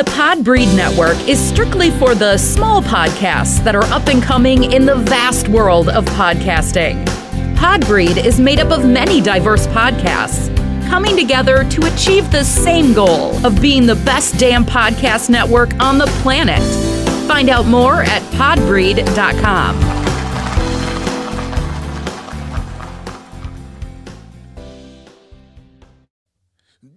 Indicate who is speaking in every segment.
Speaker 1: The Podbreed Network is strictly for the small podcasts that are up and coming in the vast world of podcasting. Podbreed is made up of many diverse podcasts, coming together to achieve the same goal of being the best damn podcast network on the planet. Find out more at podbreed.com.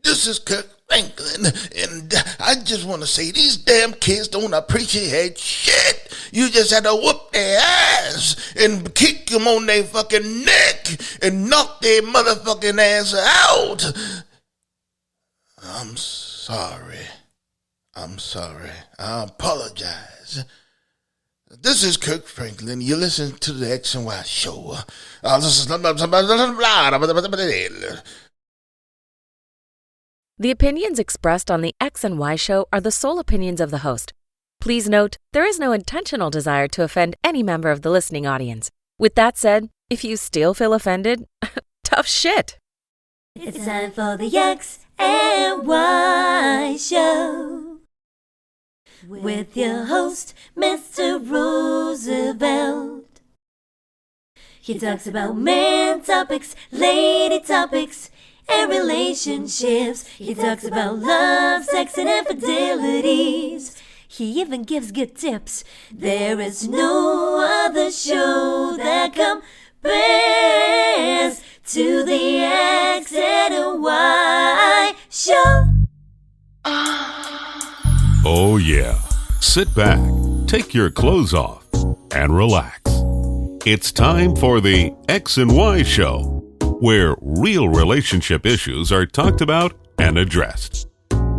Speaker 2: This is Kirk Franklin, and I just want to say these damn kids don't appreciate shit. You just had to whoop their ass and kick them on their fucking neck and knock their motherfucking ass out. I'm sorry. I apologize. This is Kirk Franklin. You listen to the X and Y show.
Speaker 3: The opinions expressed on the X and Y show are the sole opinions of the host. Please note, there is no intentional desire to offend any member of the listening audience. With that said, if you still feel offended, tough shit.
Speaker 4: It's time for the X and Y show with your host, Mr. Roosevelt. He talks about man topics, lady topics, and relationships. He talks about love, sex, and infidelities. He even gives good tips. There is no other show that compares to the X and Y show.
Speaker 5: Oh yeah. Sit back, take your clothes off, and relax. It's time for the X and Y show, where real relationship issues are talked about and addressed.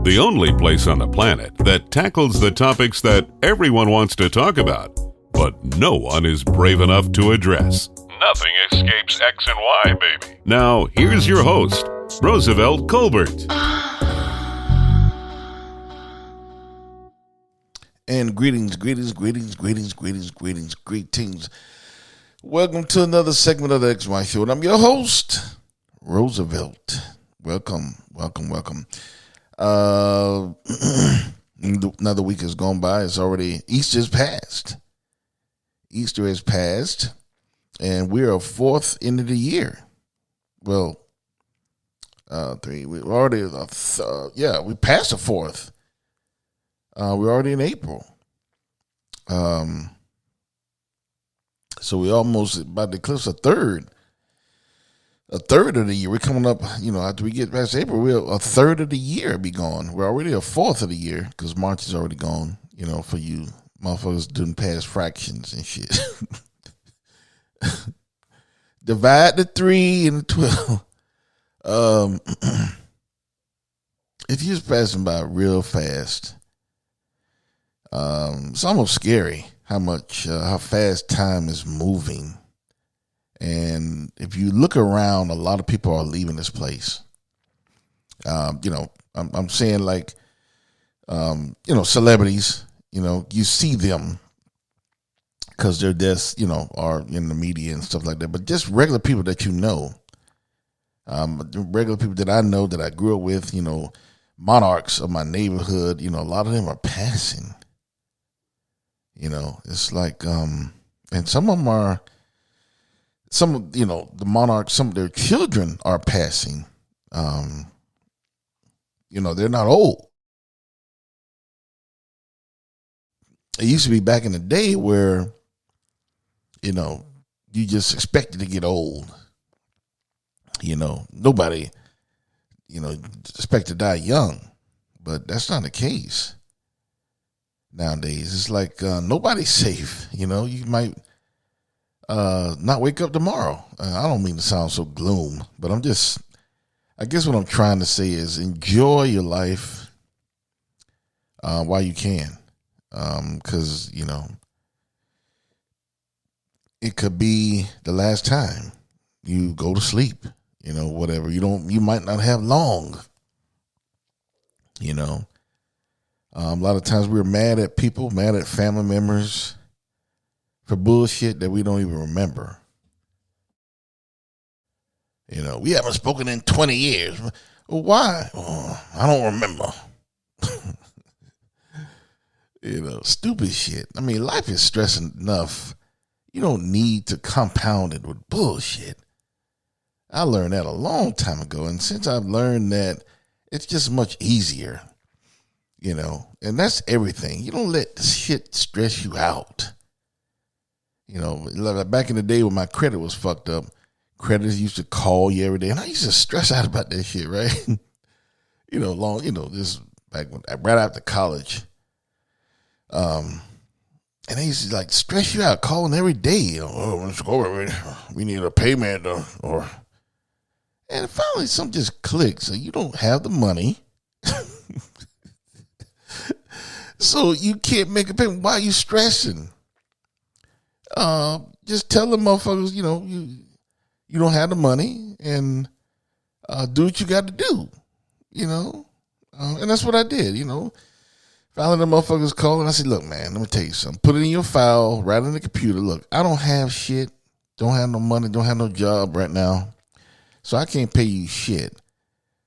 Speaker 5: The only place on the planet that tackles the topics that everyone wants to talk about, but no one is brave enough to address. Nothing escapes X and Y, baby. Now, here's your host, Roosevelt Colbert.
Speaker 2: And greetings. Welcome to another segment of the XY Show. And I'm your host, Roosevelt. Welcome. Another week has gone by. It's already, Easter has passed. And we're a fourth end of the year. Well, three. We're already, we passed the fourth. We're already in April. So we almost about to eclipse a third of the year. We're coming up, after we get past April, we're a third of the year be gone. We're already a fourth of the year because March is already gone, for you motherfuckers doing past fractions and shit. Divide the 3 and the 12. It's just passing by real fast. It's almost scary how fast time is moving. And if you look around, a lot of people are leaving this place. I'm saying like, celebrities, you see them because their deaths, are in the media and stuff like that. But just regular people that regular people that I know that I grew up with, monarchs of my neighborhood, a lot of them are passing. It's like, and some of them the monarchs, some of their children are passing. They're not old. It used to be back in the day where, you just expected to get old. Nobody, expect to die young, but that's not the case. Nowadays, it's like nobody's safe. You might not wake up tomorrow. I don't mean to sound so gloom, but I guess what I'm trying to say is enjoy your life while you can, because it could be the last time you go to sleep. Whatever you might not have long. A lot of times we're mad at people, mad at family members for bullshit that we don't even remember. We haven't spoken in 20 years. Well, why? Oh, I don't remember. Stupid shit. I mean, life is stressing enough. You don't need to compound it with bullshit. I learned that a long time ago. And since I've learned that, it's just much easier, and that's everything. You don't let shit stress you out. Like back in the day when my credit was fucked up, creditors used to call you every day. And I used to stress out about that shit, right? This back right after college. And they used to like stress you out, calling every day. We need a payment and finally something just clicked. So you don't have the money. So you can't make a payment. Why are you stressing? Just tell the motherfuckers, you don't have the money and do what you got to do, and that's what I did, Finally, the motherfuckers called and I said, look, man, let me tell you something. Put it in your file, right on the computer. Look, I don't have shit, don't have no money, don't have no job right now, so I can't pay you shit.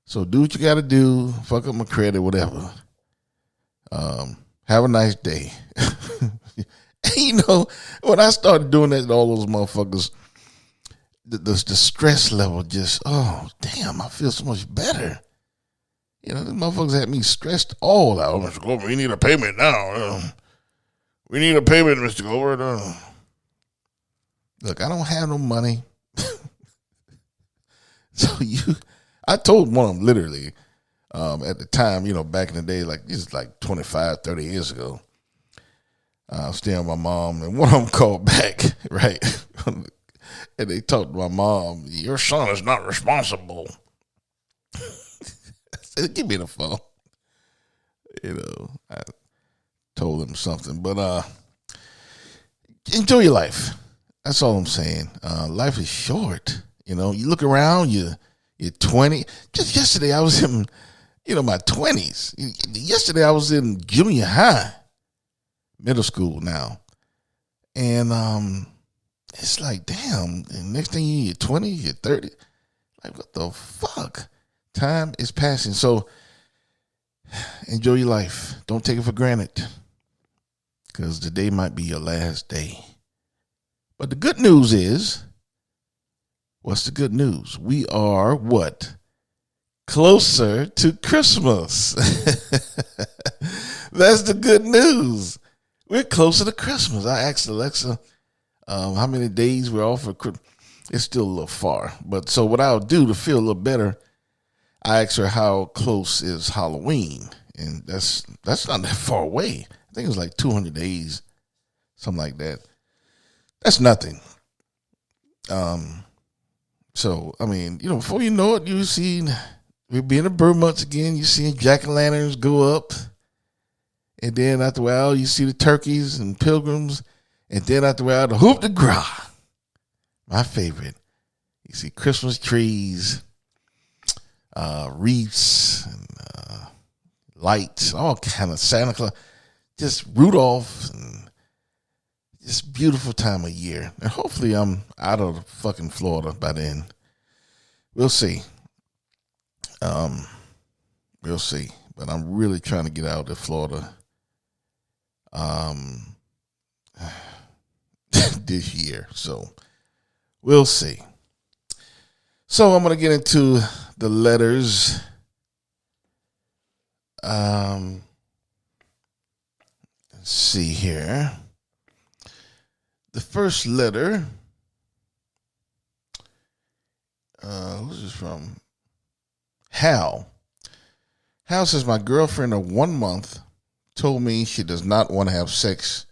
Speaker 2: So do what you got to do, fuck up my credit, whatever. Have a nice day. When I started doing that to all those motherfuckers, the stress level just, oh, damn, I feel so much better. These motherfuckers had me stressed all out. Mr. Gover, we need a payment now. We need a payment, Mr. Gover. Look, I don't have no money. I told one of them literally at the time, back in the day, like this is like 25, 30 years ago. I was staying with my mom, and one of them called back, right? And they talked to my mom, your son is not responsible. I said, give me the phone. I told him something. But enjoy your life. That's all I'm saying. Life is short. You look around, you're 20. Just yesterday, I was in, my 20s. Yesterday, I was in junior high. Middle school now. And it's like, damn, and next thing you're 20, you're 30. Like, what the fuck? Time is passing. So enjoy your life. Don't take it for granted. Because today might be your last day. But the good news is, what's the good news? We are what? Closer to Christmas. That's the good news. We're closer to Christmas. I asked Alexa how many days we're off for Christmas. It's still a little far. But so what I'll do to feel a little better, I asked her how close is Halloween. And that's not that far away. I think it was like 200 days, something like that. That's nothing. So, I mean, before you know it, we'll be in the bird months again. You see jack-o'-lanterns go up. And then after a while, you see the turkeys and pilgrims. And then after a while, the hoop de gras. My favorite. You see Christmas trees, wreaths, and lights, all kind of Santa Claus. Just Rudolph. And just beautiful time of year. And hopefully I'm out of fucking Florida by then. We'll see. We'll see. But I'm really trying to get out of Florida. This year. So we'll see. So I'm going to get into the letters. Let's see here. The first letter, who's this from? Hal. Hal says, my girlfriend of 1 month told me she does not want to have sex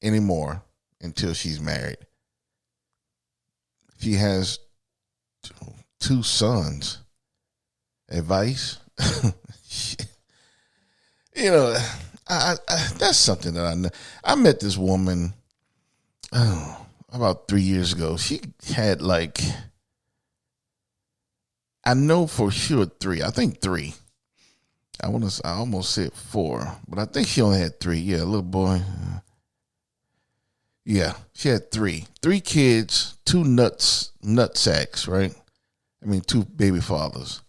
Speaker 2: anymore until she's married. She has 2 sons. Advice? I that's something that I know. I met this woman about 3 years ago. She had I know for sure 3. I think 3. I almost said 4, but I think she only had 3. Yeah, little boy. Yeah, she had 3. 3 kids, 2 nut sacks, right? 2 baby fathers.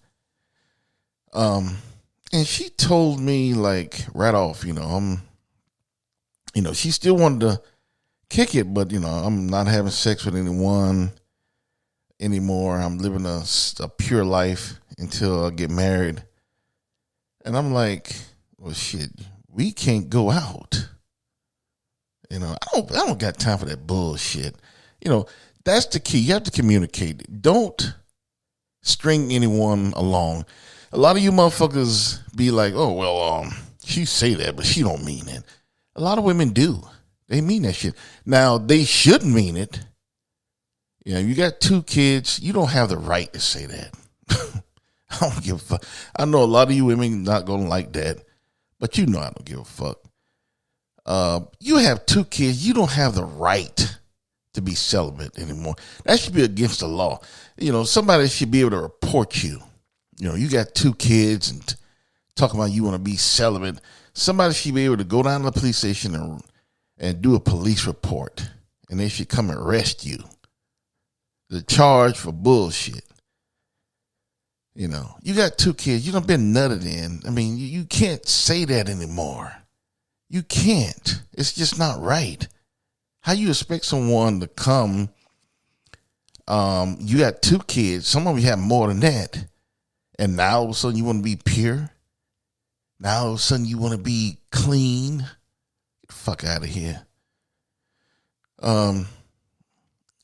Speaker 2: And she told me right off, she still wanted to kick it, but I'm not having sex with anyone anymore. I'm living a pure life until I get married. And I'm like, well, shit, we can't go out. I don't got time for that bullshit. That's the key. You have to communicate. Don't string anyone along. A lot of you motherfuckers be like, oh, well, she say that, but she don't mean it. A lot of women do. They mean that shit. Now, they should mean it. You got 2 kids. You don't have the right to say that. I don't give a fuck. I know a lot of you women not going to like that, but I don't give a fuck. You have 2 kids. You don't have the right to be celibate anymore. That should be against the law. Somebody should be able to report you. You got 2 kids and talking about you want to be celibate. Somebody should be able to go down to the police station and do a police report, and they should come and arrest you. The charge for bullshit. You got 2 kids. You done been nutted in. I mean, you can't say that anymore. You can't. It's just not right. How you expect someone to come? You got 2 kids. Some of you have more than that. And now all of a sudden you want to be pure? Now all of a sudden you want to be clean? Get the fuck out of here.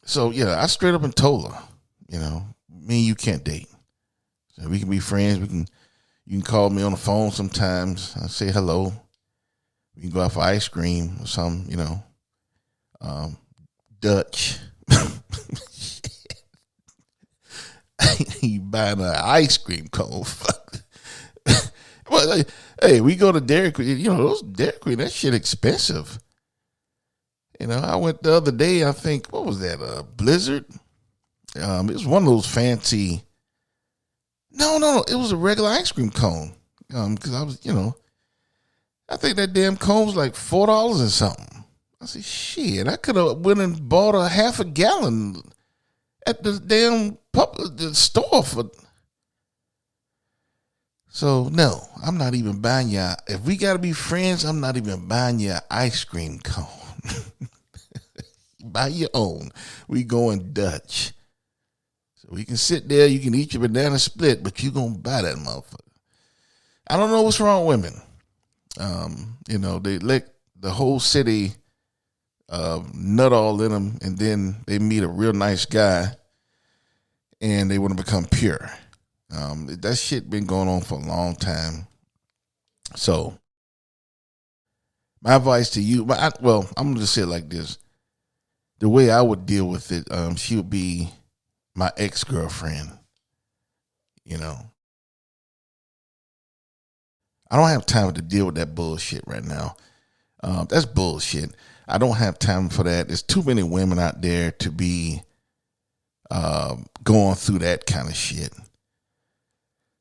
Speaker 2: So yeah, I straight up and told her, me and you can't date. So we can be friends. You can call me on the phone sometimes. I say hello. We can go out for ice cream or something, Dutch. You buying an ice cream cone. Well, hey, we go to Dairy Queen. Those Dairy Queen, that shit expensive. I went the other day, I think, what was that, Blizzard? It was one of those fancy. No, it was a regular ice cream cone. Because I was, I think that damn cone was like $4 or something. I said, shit, I could have went and bought a half a gallon at the damn the store for. So no, I'm not even buying you. If we gotta be friends, I'm not even buying you an ice cream cone. Buy your own. We going Dutch. So we can sit there, you can eat your banana split, but you gonna buy that motherfucker. I don't know what's wrong with women. They let the whole city nut all in them, and then they meet a real nice guy and they want to become pure. That shit been going on for a long time. So my advice to you, I'm going to just say it like this. The way I would deal with it, she would be my ex-girlfriend. I don't have time to deal with that bullshit right now. That's bullshit. I don't have time for that. There's too many women out there to be going through that kind of shit.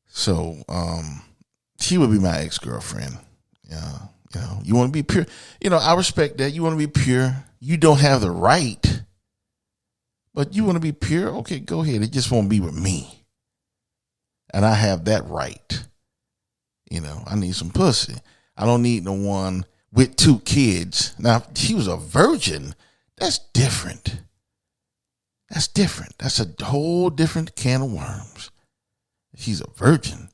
Speaker 2: So she would be my ex-girlfriend. You want to be pure. I respect that. You want to be pure. You don't have the right, but you want to be pure. Okay, go ahead. It just won't be with me, and I have that right. I need some pussy. I don't need no one with 2 kids. Now, if she was a virgin, that's different. That's a whole different can of worms. She's a virgin,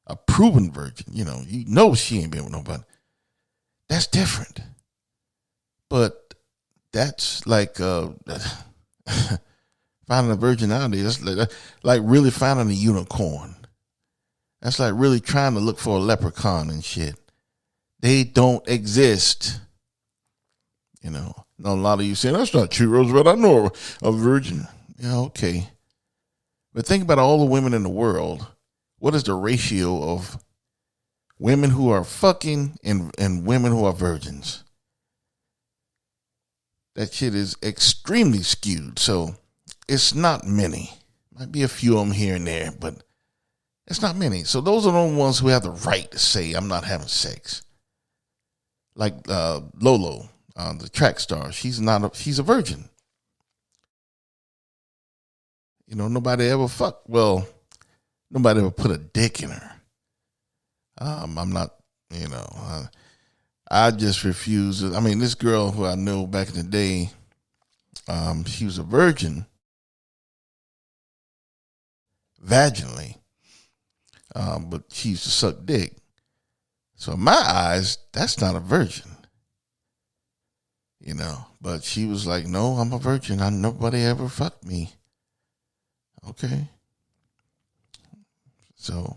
Speaker 2: a proven virgin. She ain't been with nobody. That's different. But that's like finding a virgin nowadays. That's like really finding a unicorn. That's like really trying to look for a leprechaun and shit. They don't exist. A lot of you saying, that's not true, Roosevelt. I know a virgin. Yeah, okay. But think about all the women in the world. What is the ratio of women who are fucking and women who are virgins? That shit is extremely skewed. So it's not many. Might be a few of them here and there, but it's not many. So those are the ones who have the right to say, I'm not having sex. Like Lolo, the track star. She's a virgin. Nobody ever fucked. Well, nobody ever put a dick in her. I'm not, I just refuse. I mean, this girl who I know back in the day, she was a virgin vaginally, but she used to suck dick. So in my eyes, that's not a virgin. But she was like, no, I'm a virgin. Nobody ever fucked me. Okay. So,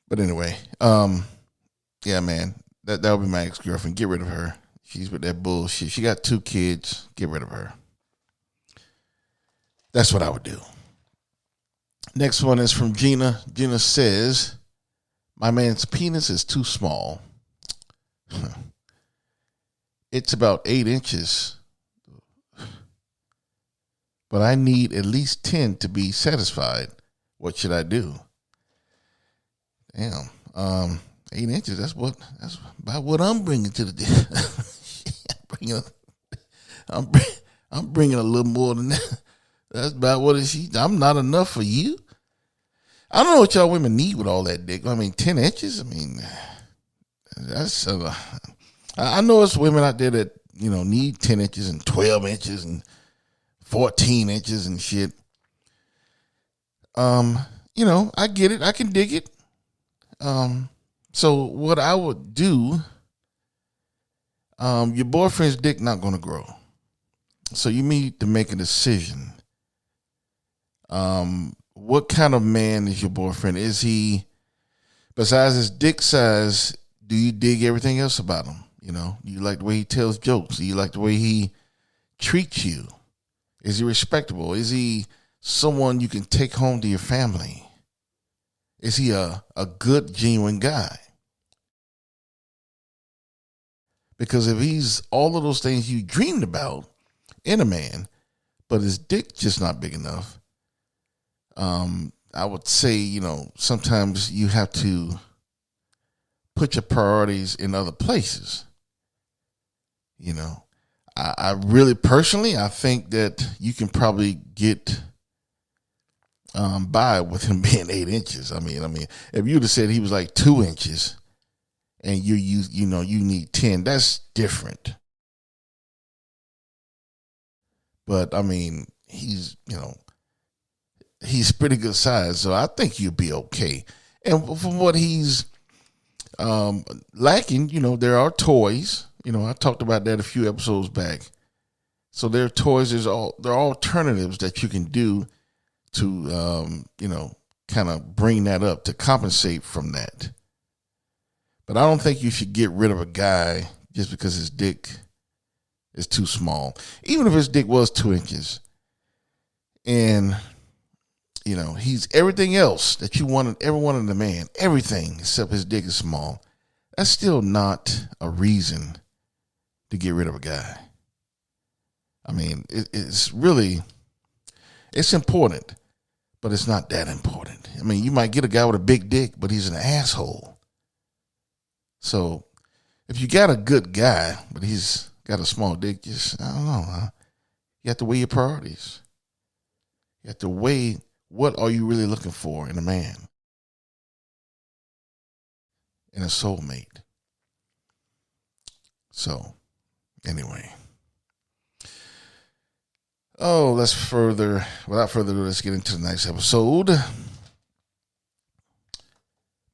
Speaker 2: but anyway, yeah, man, that would be my ex-girlfriend. Get rid of her. She's with that bullshit. She got 2 kids. Get rid of her. That's what I would do. Next one is from Gina. Gina says, my man's penis is too small. It's about 8 inches, but I need at least 10 to be satisfied. What should I do? Damn, 8 inches. That's about what I'm bringing to the. I'm bringing a little more than that. That's about what she. I'm not enough for you. I don't know what y'all women need with all that dick. I mean, 10 inches. I mean, that's. I know it's women out there that need 10 inches and 12 inches and 14 inches and shit. I get it. I can dig it. So what I would do, your boyfriend's dick not going to grow. So you need to make a decision. What kind of man is your boyfriend? Is he, besides his dick size, do you dig everything else about him? Do you like the way he tells jokes? Do you like the way he treats you? Is he respectable? Is he someone you can take home to your family? Is he a good, genuine guy? Because if he's all of those things you dreamed about in a man, but his dick just not big enough, I would say, sometimes you have to put your priorities in other places. I really personally, I think that you can probably get by with him being 8 inches. I mean, if you'd have said he was like 2 inches and you need 10, that's different. But I mean, he's pretty good size, so I think you'll be okay. And from what he's lacking, there are toys. I talked about that a few episodes back. So there are toys. There are alternatives that you can do to, kind of bring that up to compensate from that. But I don't think you should get rid of a guy just because his dick is too small. Even if his dick was 2 inches, and he's everything else that you ever wanted in a man, everything except his dick is small. That's still not a reason to get rid of a guy. I mean, it's important, but it's not that important. I mean, you might get a guy with a big dick, but he's an asshole. So if you got a good guy, but he's got a small dick, just, I don't know. You have to weigh your priorities. You have to weigh, what are you really looking for in a man? In a soulmate. So, anyway. Without further ado, let's get into the next episode.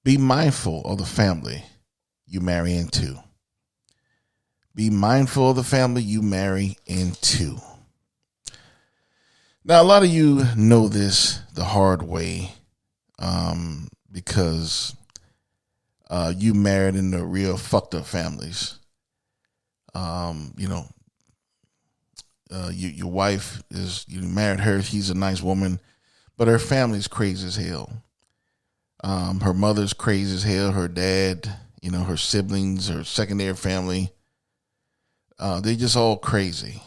Speaker 2: Be mindful of the family you marry into. Be mindful of the family you marry into. Now, a lot of you know this the hard way, because you married into real fucked up families. Your wife you married her. She's a nice woman, but her family's crazy as hell. Her mother's crazy as hell. Her dad, her siblings, her secondary family, they just all crazy.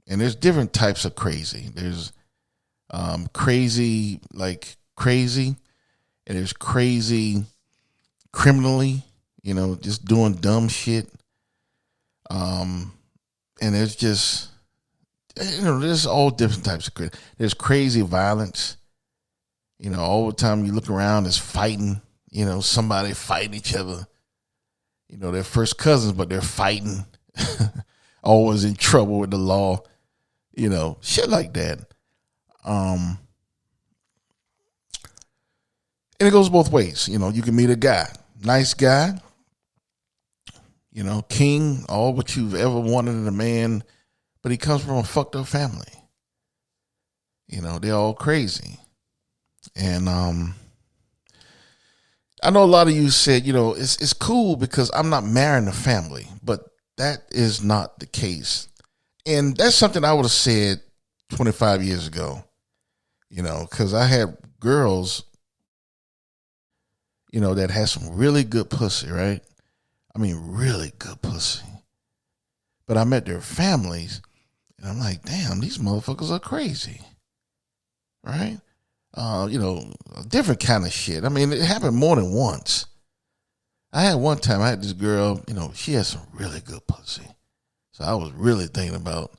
Speaker 2: And there's different types of crazy. There's crazy, like crazy, and there's crazy criminally, just doing dumb shit. And there's just, there's all different types of crazy. There's crazy violence. All the time you look around, there's fighting, somebody fighting each other. You know, they're first cousins, but they're fighting, always in trouble with the law, you know, shit like that. And it goes both ways. You know, you can meet a guy, nice guy, you know, king, all what you've ever wanted in a man, but he comes from a fucked up family. You know, they're all crazy. And I know a lot of you said, you know, it's cool because I'm not marrying a family, but that is not the case. And that's something I would have said 25 years ago, you know, because I had girls, you know, that had some really good pussy, right? I mean, really good pussy. But I met their families, and I'm like, damn, these motherfuckers are crazy, right? You know, different kind of shit. I mean, it happened more than once. I had one time, I had this girl, you know, she had some really good pussy. So I was really thinking about,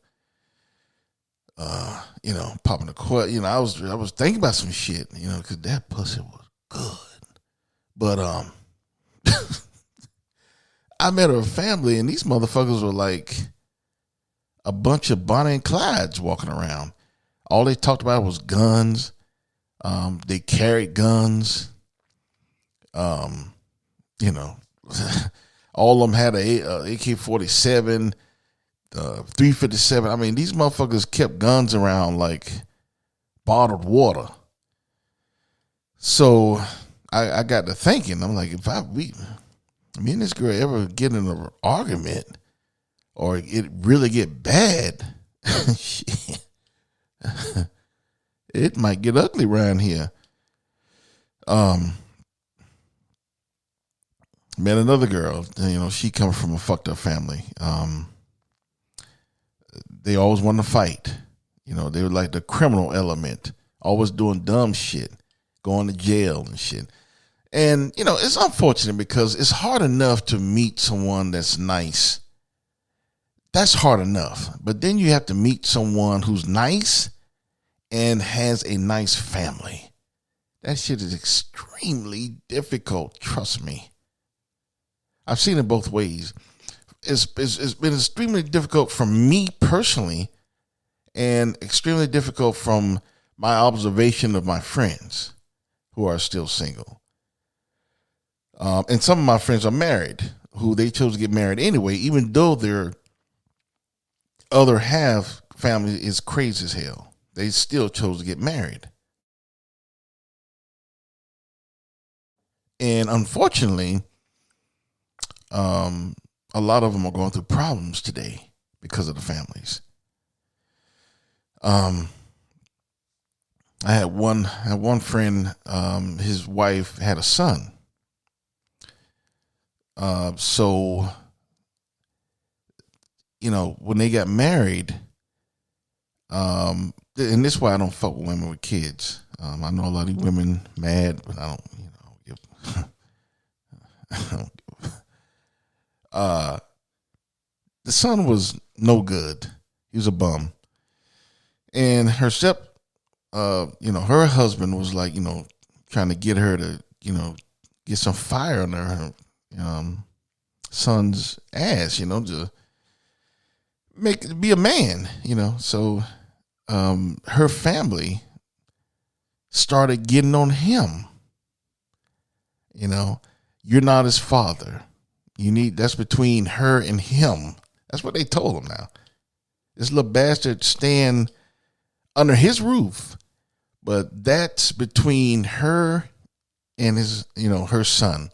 Speaker 2: you know, popping the quad. You know, I was thinking about some shit, you know, because that pussy was good. But I met her family, and these motherfuckers were like a bunch of Bonnie and Clydes walking around. All they talked about was guns. They carried guns. You know, all of them had a AK-47, 357. I mean, these motherfuckers kept guns around like bottled water. So I got to thinking, I'm like, if me and this girl ever get in an argument or it really get bad, shit, it might get ugly around here. Met another girl, you know, she comes from a fucked up family. They always wanted to fight. You know, they were like the criminal element, always doing dumb shit, going to jail and shit. And, you know, it's unfortunate because it's hard enough to meet someone that's nice. That's hard enough. But then you have to meet someone who's nice and has a nice family. That shit is extremely difficult, trust me. I've seen it both ways. It's been extremely difficult for me personally and extremely difficult from my observation of my friends who are still single. And some of my friends are married, who they chose to get married anyway, even though their other half family is crazy as hell. They still chose to get married. And unfortunately, a lot of them are going through problems today because of the families. I had one friend, his wife had a son. So, you know, when they got married, and this is why I don't fuck with women with kids. I know a lot of these women mad, but I don't, you know, I don't give. The son was no good. He was a bum. And her you know, her husband was like, you know, trying to get her to, you know, get some fire under her son's ass, you know, to be a man, you know. So her family started getting on him. You know, you're not his father. That's between her and him. That's what they told him now. This little bastard staying under his roof, but that's between her and his, you know, her son.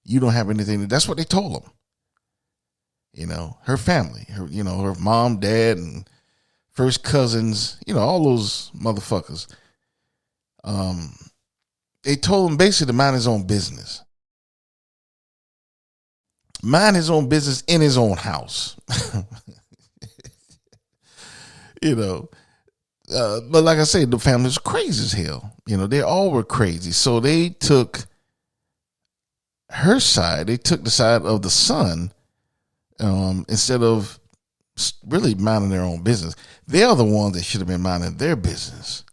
Speaker 2: You don't have anything. That's what they told him. You know, her family, her, you know, her mom, dad, and first cousins, you know, all those motherfuckers. They told him basically to mind his own business. Mind his own business in his own house. You know, but like I said, the family was crazy as hell. You know, they all were crazy. So they took her side. They took the side of the son instead of really minding their own business. They are the ones that should have been minding their business.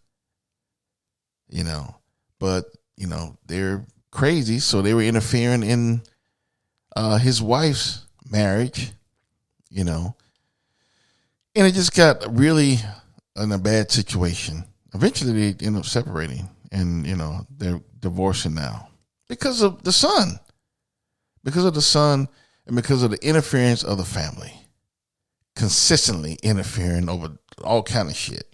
Speaker 2: You know, but, you know, they're crazy. So they were interfering in his wife's marriage, you know, and it just got really in a bad situation. Eventually, they end up separating, and they're divorcing now because of the son, and because of the interference of the family, consistently interfering over all kind of shit.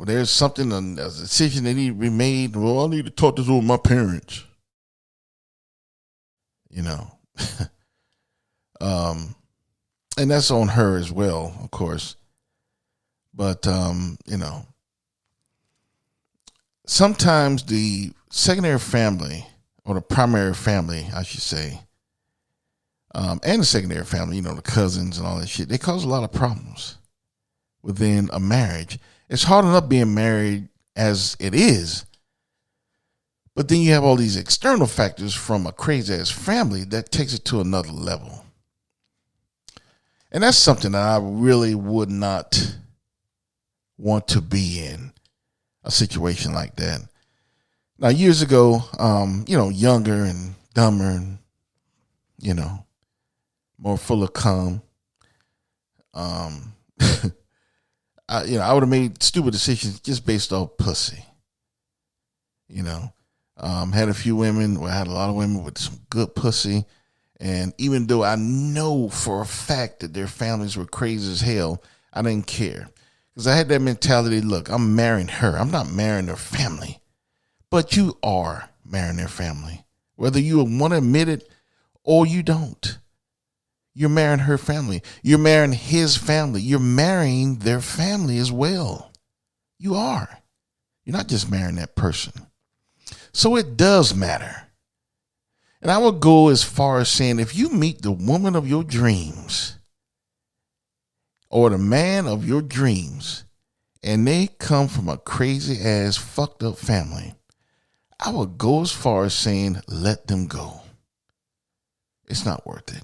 Speaker 2: There's something, a decision that need to be made. Well, I need to talk this over with my parents. And that's on her as well, of course. But, sometimes the secondary family, or the primary family, I should say, and the secondary family, the cousins and all that shit, they cause a lot of problems within a marriage. It's hard enough being married as it is. But then you have all these external factors from a crazy ass family that takes it to another level. And that's something that I really would not want to be in, a situation like that. Now, years ago, younger and dumber and, more full of cum, I would have made stupid decisions just based off pussy. Had a few women, I had a lot of women with some good pussy. And even though I know for a fact that their families were crazy as hell, I didn't care. Because I had that mentality, look, I'm marrying her. I'm not marrying her family. But you are marrying their family. Whether you want to admit it or you don't. You're marrying her family. You're marrying his family. You're marrying their family as well. You are. You're not just marrying that person. So it does matter. And I would go as far as saying, if you meet the woman of your dreams or the man of your dreams and they come from a crazy ass fucked up family, I would go as far as saying, let them go. It's not worth it.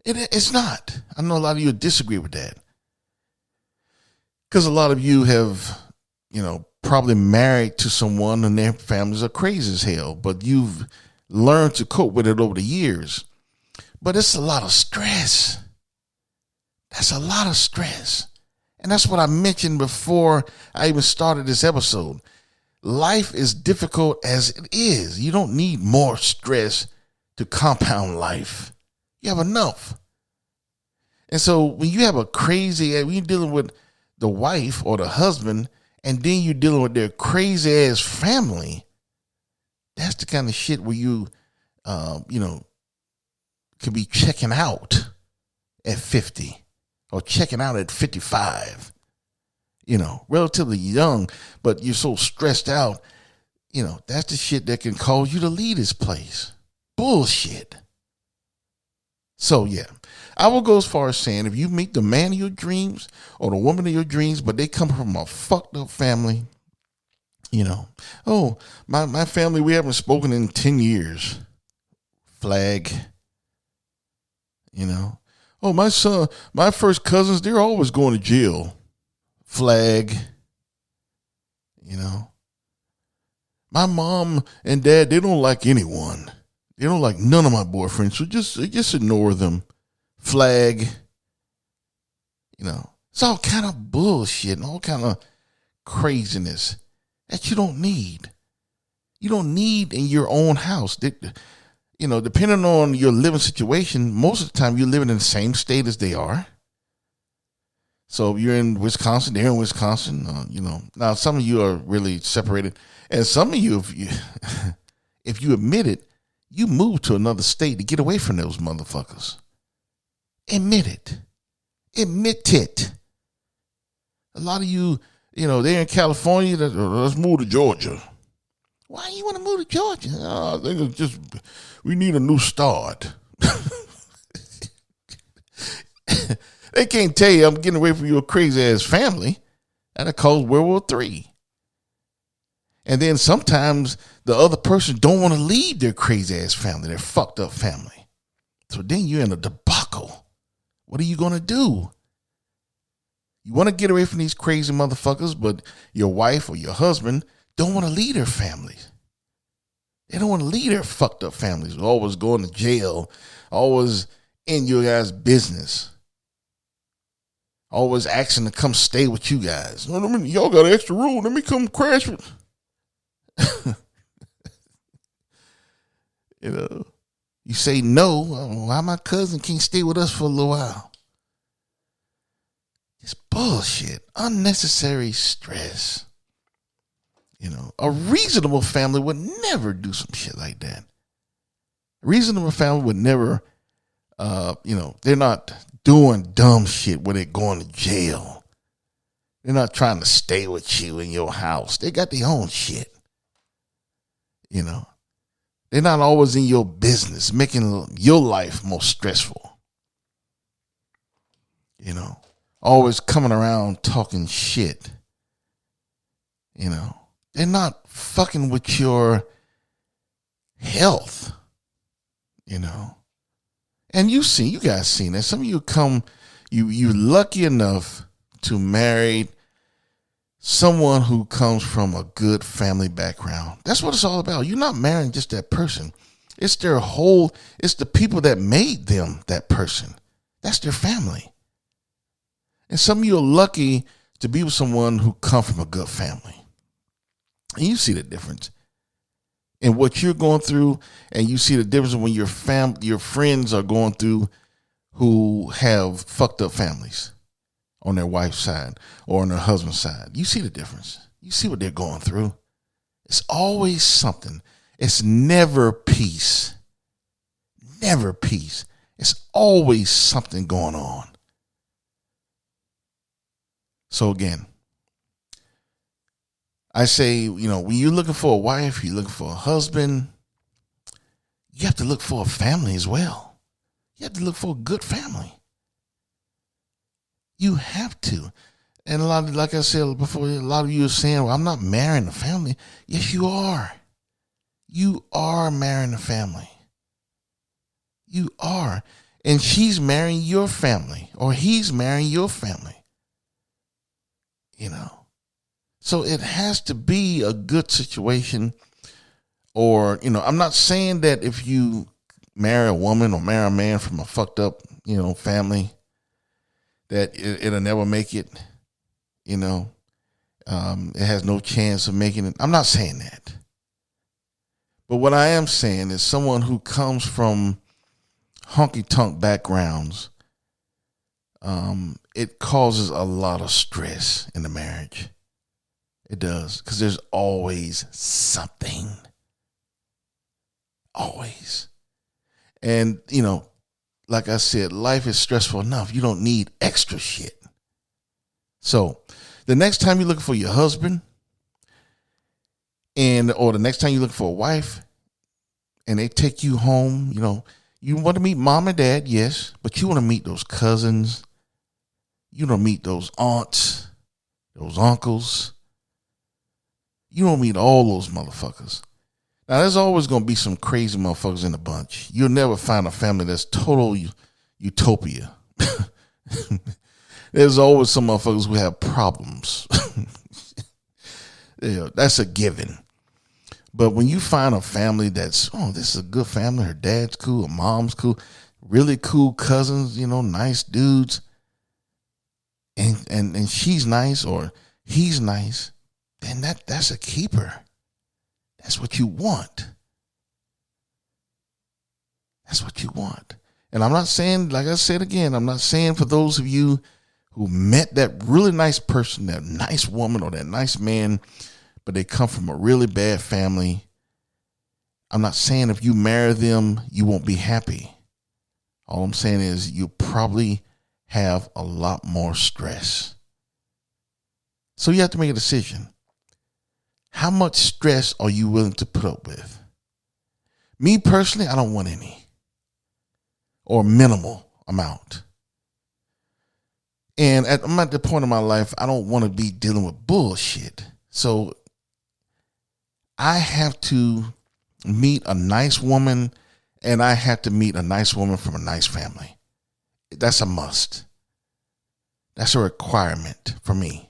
Speaker 2: It's not. I know a lot of you disagree with that. Because a lot of you have, probably married to someone and their families are crazy as hell, but you've learned to cope with it over the years. But it's a lot of stress. That's a lot of stress. And that's what I mentioned before I even started this episode. Life is difficult as it is. You don't need more stress to compound life. You have enough. And so when you have when you're dealing with the wife or the husband, and then you're dealing with their crazy ass family, that's the kind of shit where you, could be checking out at 50 or checking out at 55, relatively young, but you're so stressed out. That's the shit that can cause you to leave this place. Bullshit. So, yeah, I will go as far as saying, if you meet the man of your dreams or the woman of your dreams, but they come from a fucked up family, oh, my family, we haven't spoken in 10 years. Flag. Oh, my first cousins, they're always going to jail. Flag. My mom and dad, they don't like anyone. They don't like none of my boyfriends, so just ignore them. Flag. It's all kind of bullshit and all kind of craziness that you don't need. You don't need in your own house. Depending on your living situation, most of the time you're living in the same state as they are. So if you're in Wisconsin, they're in Wisconsin. Now some of you are really separated, and some of you, if you admit it, you moved to another state to get away from those motherfuckers. Admit it. Admit it. A lot of you, they're in California. Let's move to Georgia. Why you want to move to Georgia? I think it's just, we need a new start. They can't tell you I'm getting away from your crazy ass family. That'll cause World War III. And then sometimes the other person don't want to leave their crazy ass family, their fucked up family. So then you're in a debacle. What are you going to do? You want to get away from these crazy motherfuckers, but your wife or your husband don't want to leave their families. They don't want to leave their fucked up families. Always going to jail. Always in your guys' business. Always asking to come stay with you guys. No, y'all got an extra room. Let me come crash with. You know, you say no. Why my cousin can't stay with us for a little while? It's bullshit. Unnecessary stress. You know, a reasonable family would never do some shit like that. A reasonable family would never, they're not doing dumb shit where they're going to jail. They're not trying to stay with you in your house. They got their own shit. You know, they're not always in your business, making your life more stressful. You know, always coming around talking shit. You know, they're not fucking with your health. You know, and you guys seen that. Some of you you lucky enough to marry someone who comes from a good family background. That's what it's all about. You're not marrying just that person. It's it's the people that made them that person. That's their family. And some of you are lucky to be with someone who come from a good family. And you see the difference in what you're going through, and you see the difference when your friends are going through who have fucked up families on their wife's side or on their husband's side. You see the difference. You see what they're going through. It's always something. It's never peace. Never peace. It's always something going on. So again, I say, when you're looking for a wife, you're looking for a husband, you have to look for a family as well. You have to look for a good family. You have to. And like I said before, a lot of you are saying, well, I'm not marrying a family. Yes, you are. You are marrying a family. You are. And she's marrying your family, or he's marrying your family. So it has to be a good situation. Or, I'm not saying that if you marry a woman or marry a man from a fucked up, family, that it'll never make it, it has no chance of making it. I'm not saying that. But what I am saying is someone who comes from honky-tonk backgrounds, it causes a lot of stress in the marriage. It does, because there's always something. Always. And, like I said, life is stressful enough. You don't need extra shit. So the next time you're looking for your husband or the next time you're looking for a wife and they take you home, you want to meet mom and dad, yes, but you want to meet those cousins. You want to meet those aunts, those uncles. You don't meet all those motherfuckers. Now, there's always going to be some crazy motherfuckers in the bunch. You'll never find a family that's total utopia. There's always some motherfuckers who have problems. That's a given. But when you find a family that's, this is a good family. Her dad's cool, her mom's cool, really cool cousins, nice dudes. And she's nice or he's nice, then that's a keeper. That's what you want. That's what you want. And I'm not saying, like I said again, I'm not saying for those of you who met that really nice person, that nice woman or that nice man, but they come from a really bad family. I'm not saying if you marry them, you won't be happy. All I'm saying is you probably have a lot more stress. So you have to make a decision. How much stress are you willing to put up with? Me personally, I don't want any, or minimal amount. And I'm at the point in my life, I don't want to be dealing with bullshit. So I have to meet a nice woman, and I have to meet a nice woman from a nice family. That's a must. That's a requirement for me.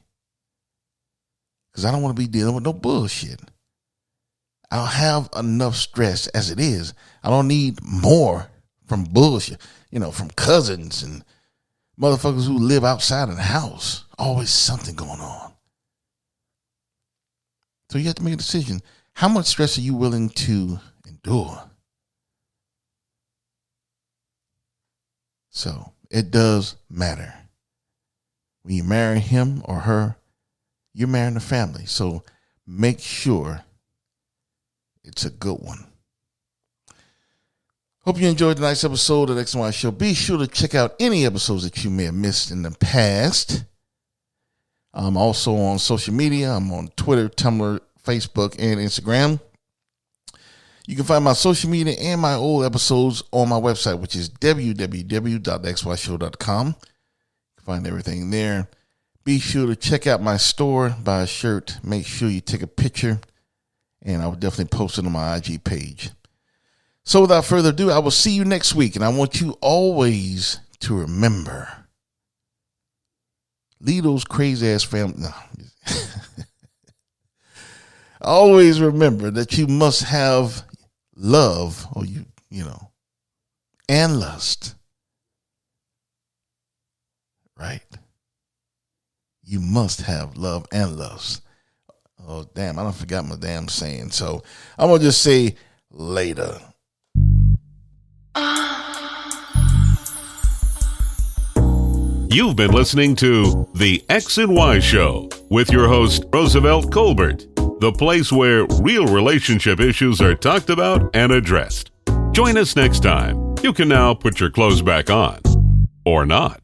Speaker 2: Because I don't want to be dealing with no bullshit. I'll have enough stress as it is. I don't need more from bullshit, from cousins and motherfuckers who live outside of the house. Always something going on. So you have to make a decision. How much stress are you willing to endure? So it does matter. When you marry him or her, you're marrying a family. So make sure it's a good one. Hope you enjoyed tonight's episode of the X&Y Show. Be sure to check out any episodes that you may have missed in the past. I'm also on social media. I'm on Twitter, Tumblr, Facebook, and Instagram. You can find my social media and my old episodes on my website, which is www.xyshow.com. You can find everything there. Be sure to check out my store, buy a shirt. Make sure you take a picture, and I will definitely post it on my IG page. So without further ado, I will see you next week, and I want you always to remember, leave those crazy ass family. No. Always remember that you must have love, or and lust. Right? You must have love and lust. Oh, damn, I done forgot my damn saying. So I'm going to just say later.
Speaker 5: You've been listening to The X&Y Show with your host, Roosevelt Colbert, the place where real relationship issues are talked about and addressed. Join us next time. You can now put your clothes back on. Or not.